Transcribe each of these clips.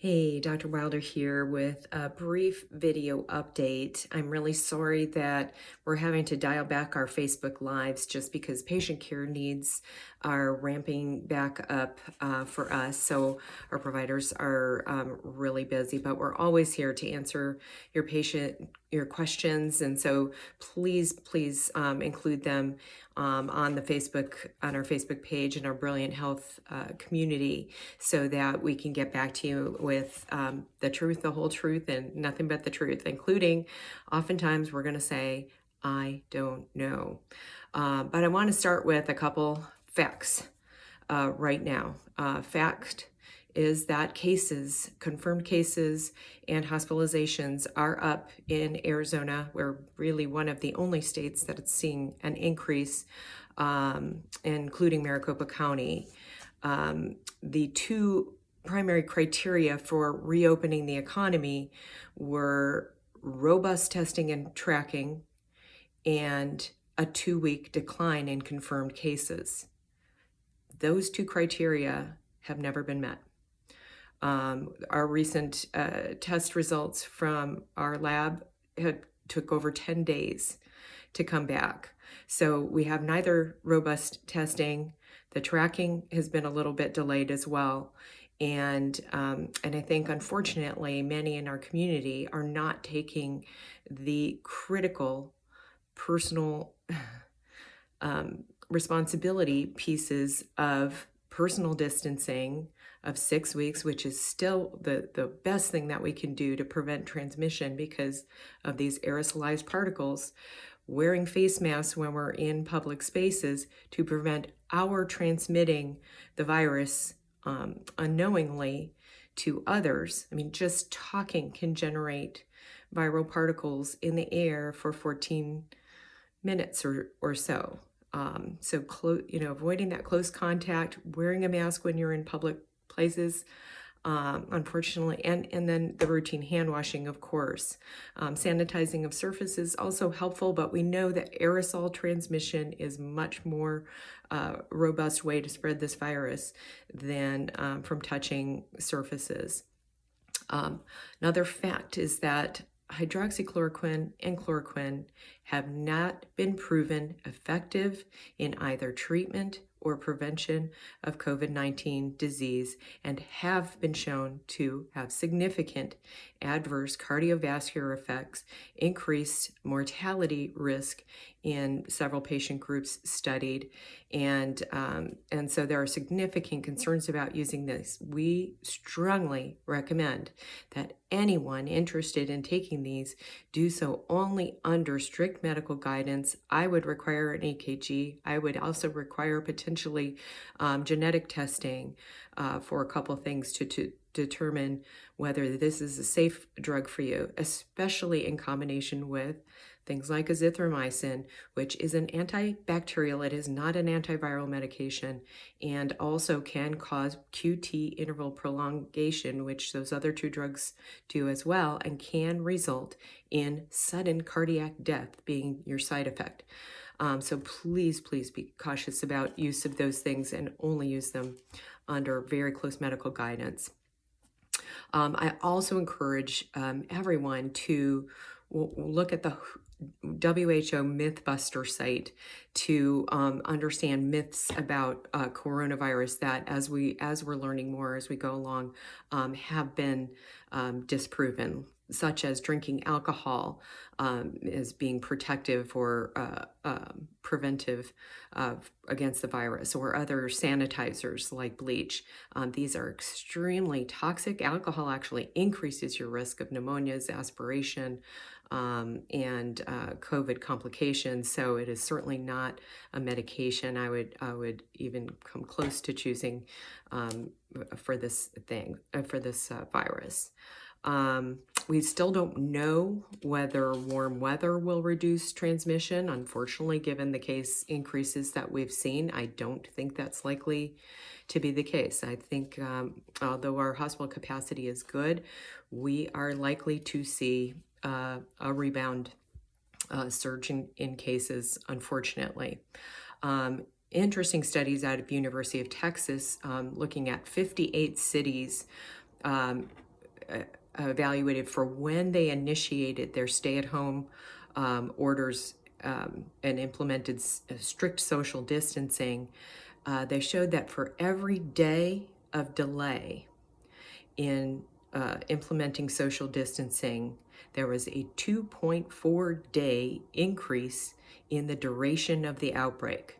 Hey, Dr. Wilder here with a brief video update. I'm really sorry that we're having to dial back our Facebook Lives just because patient care needs are ramping back up for us. So our providers are really busy, but we're always here to answer your questions. And so please include them on our Facebook page and our Brilliant Health community so that we can get back to you with the truth, the whole truth, and nothing but the truth, including oftentimes we're going to say, I don't know. But I want to start with a couple facts right now. Fact is that confirmed cases and hospitalizations are up in Arizona. We're really one of the only states that it's seeing an increase, including Maricopa County. The two primary criteria for reopening the economy were robust testing and tracking and a 2-week decline in confirmed cases. Those two criteria have never been met. Our recent test results from our lab took over 10 days to come back. So we have neither robust testing. The tracking has been a little bit delayed as well. And I think, unfortunately, many in our community are not taking the critical personal responsibility pieces of personal distancing of 6 weeks, which is still the best thing that we can do to prevent transmission because of these aerosolized particles, wearing face masks when we're in public spaces to prevent our transmitting the virus unknowingly to others. I mean, just talking can generate viral particles in the air for 14 minutes or so. Avoiding that close contact, wearing a mask when you're in public places, unfortunately, and then the routine hand washing, of course. Sanitizing of surfaces also helpful, but we know that aerosol transmission is much more robust way to spread this virus than from touching surfaces. Another fact is that hydroxychloroquine and chloroquine have not been proven effective in either treatment or prevention of COVID-19 disease and have been shown to have significant adverse cardiovascular effects, increased mortality risk in several patient groups studied, and so there are significant concerns about using this. We strongly recommend that anyone interested in taking these do so only under strict medical guidance. I would require an EKG. I would also require potentially genetic testing for a couple things to determine whether this is a safe drug for you, especially in combination with things like azithromycin, which is an antibacterial. It is not an antiviral medication, and also can cause QT interval prolongation, which those other two drugs do as well, and can result in sudden cardiac death being your side effect. So please be cautious about use of those things and only use them under very close medical guidance. I also encourage everyone to look at the WHO Mythbuster site to understand myths about coronavirus that, as we're learning more as we go along, have been disproven, such as drinking alcohol as being protective or preventive against the virus, or other sanitizers like bleach. These are extremely toxic. Alcohol actually increases your risk of pneumonias, aspiration, and COVID complications. So it is certainly not a medication I would even come close to choosing for this virus. We still don't know whether warm weather will reduce transmission. Unfortunately, given the case increases that we've seen, I don't think that's likely to be the case. I think although our hospital capacity is good, we are likely to see a rebound surge in cases, unfortunately. Interesting studies out of University of Texas looking at 58 cities evaluated for when they initiated their stay-at-home orders and implemented strict social distancing, they showed that for every day of delay in implementing social distancing, there was a 2.4-day increase in the duration of the outbreak.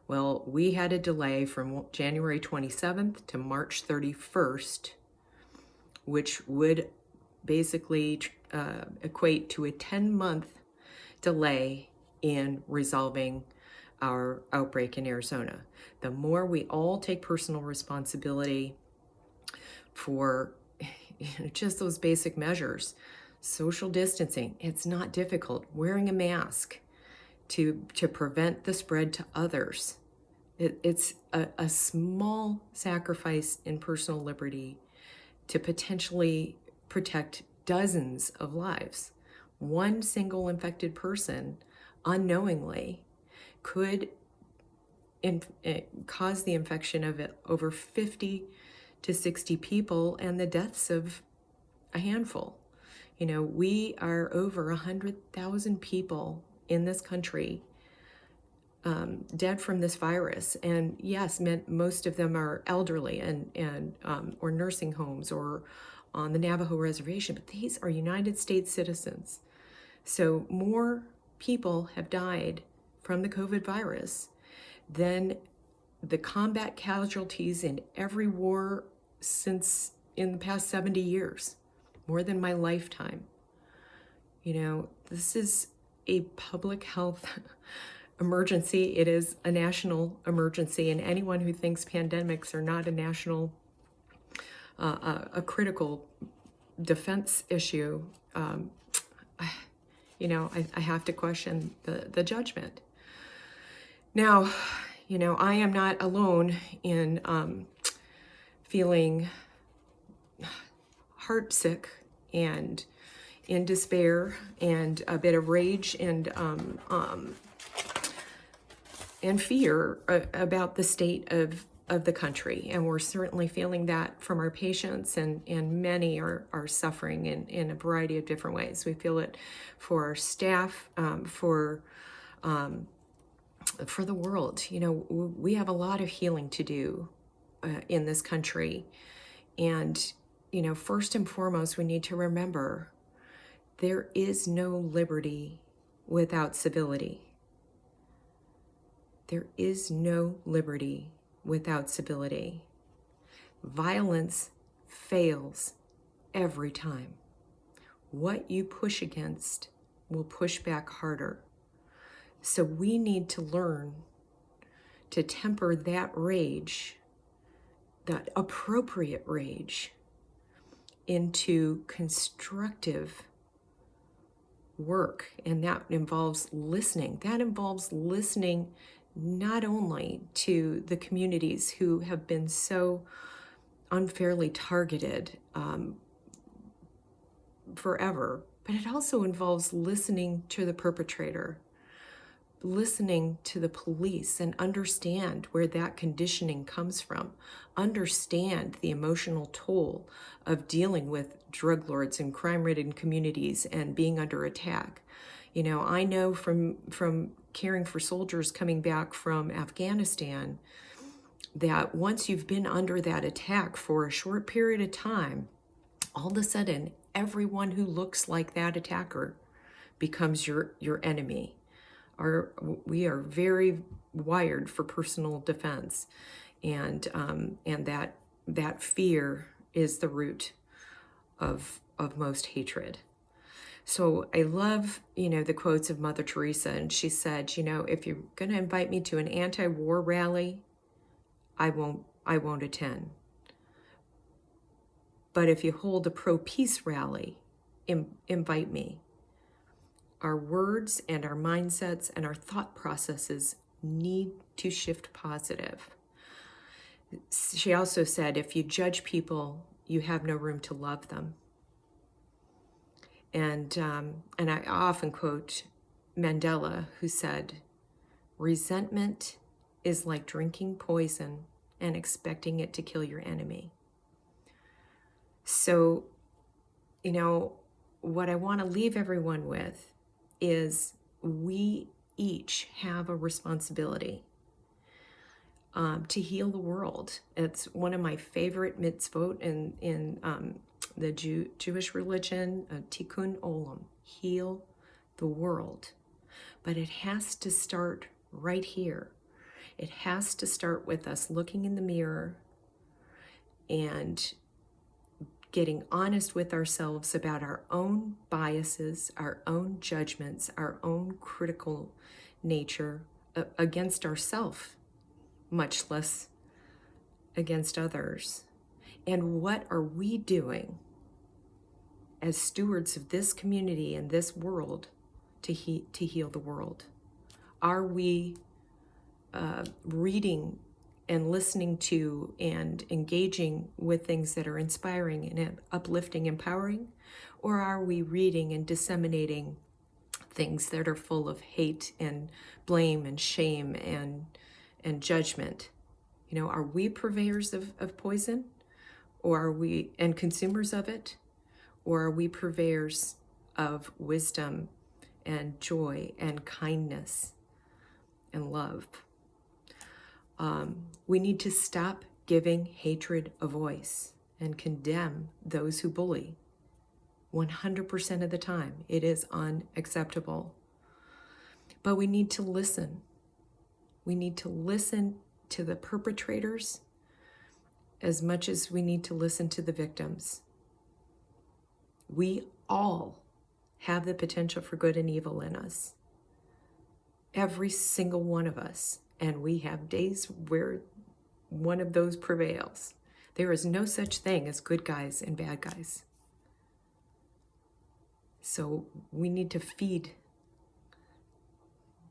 Well, we had a delay from January 27th to March 31st, which would basically equate to a 10-month delay in resolving our outbreak in Arizona. The more we all take personal responsibility for just those basic measures, social distancing, it's not difficult. Wearing a mask to prevent the spread to others. It's a small sacrifice in personal liberty to potentially protect dozens of lives. One single infected person unknowingly could cause the infection of over 50 to 60 people and the deaths of a handful. You know, we are over 100,000 people in this country dead from this virus. And yes, most of them are elderly and or nursing homes or on the Navajo reservation, but these are United States citizens. So more people have died from the COVID virus than the combat casualties in every war since in the past 70 years, more than my lifetime. You know, this is a public health emergency. It is a national emergency, and anyone who thinks pandemics are not a national, a critical defense issue, you know, I have to question the judgment. Now, you know, I am not alone in feeling heartsick and in despair and a bit of rage and fear about the state of the country. And we're certainly feeling that from our patients, and many are suffering in a variety of different ways. We feel it for our staff, for the world. You know, we have a lot of healing to do in this country. And, you know, first and foremost, we need to remember there is no liberty without civility. There is no liberty without civility. Violence fails every time. What you push against will push back harder. So we need to learn to temper that rage, that appropriate rage, into constructive work. And that involves listening. That involves listening not only to the communities who have been so unfairly targeted forever, but it also involves listening to the perpetrator, listening to the police, and understand where that conditioning comes from, understand the emotional toll of dealing with drug lords and crime-ridden communities and being under attack. You know, I know from caring for soldiers coming back from Afghanistan that once you've been under that attack for a short period of time, all of a sudden, everyone who looks like that attacker becomes your enemy. We are very wired for personal defense, and that fear is the root of most hatred. So I love, you know, the quotes of Mother Teresa, and she said, you know, if you're going to invite me to an anti-war rally, I won't attend. But if you hold a pro-peace rally, invite me. Our words and our mindsets and our thought processes need to shift positive. She also said, if you judge people, you have no room to love them. And I often quote Mandela, who said, resentment is like drinking poison and expecting it to kill your enemy. So you know, what I want to leave everyone with is we each have a responsibility to heal the world. It's one of my favorite mitzvot in the Jewish religion, tikkun olam, heal the world. But it has to start right here. It has to start with us looking in the mirror and getting honest with ourselves about our own biases, our own judgments, our own critical nature against ourselves, much less against others. And what are we doing as stewards of this community and this world to heal the world? Are we reading and listening to and engaging with things that are inspiring and uplifting, empowering? Or are we reading and disseminating things that are full of hate and blame and shame and judgment? You know, are we purveyors of poison, or are we, and consumers of it? Or are we purveyors of wisdom and joy and kindness and love? We need to stop giving hatred a voice and condemn those who bully. 100% of the time, it is unacceptable. But we need to listen. We need to listen to the perpetrators as much as we need to listen to the victims. We all have the potential for good and evil in us. Every single one of us. And we have days where one of those prevails. There is no such thing as good guys and bad guys. So we need to feed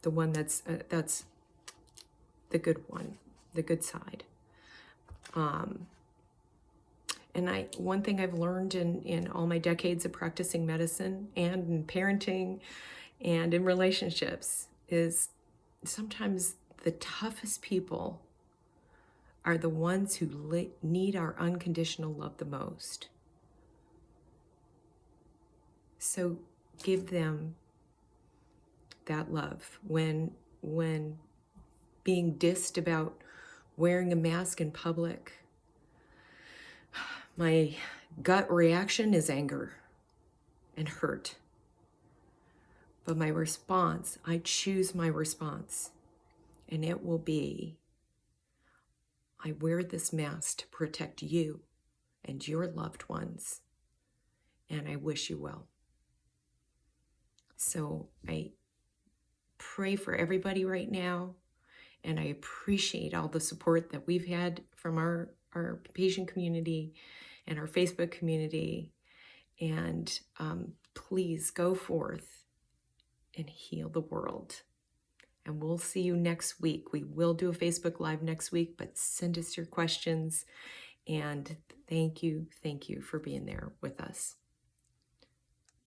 the one that's the good one, the good side. And one thing I've learned in all my decades of practicing medicine and in parenting and in relationships is sometimes the toughest people are the ones who need our unconditional love the most. So give them that love. When being dissed about wearing a mask in public, my gut reaction is anger and hurt. But my response, I choose my response. And it will be, I wear this mask to protect you and your loved ones, and I wish you well. So I pray for everybody right now, and I appreciate all the support that we've had from our patient community and our Facebook community. And please go forth and heal the world. And we'll see you next week. We will do a Facebook Live next week, but send us your questions. And thank you for being there with us.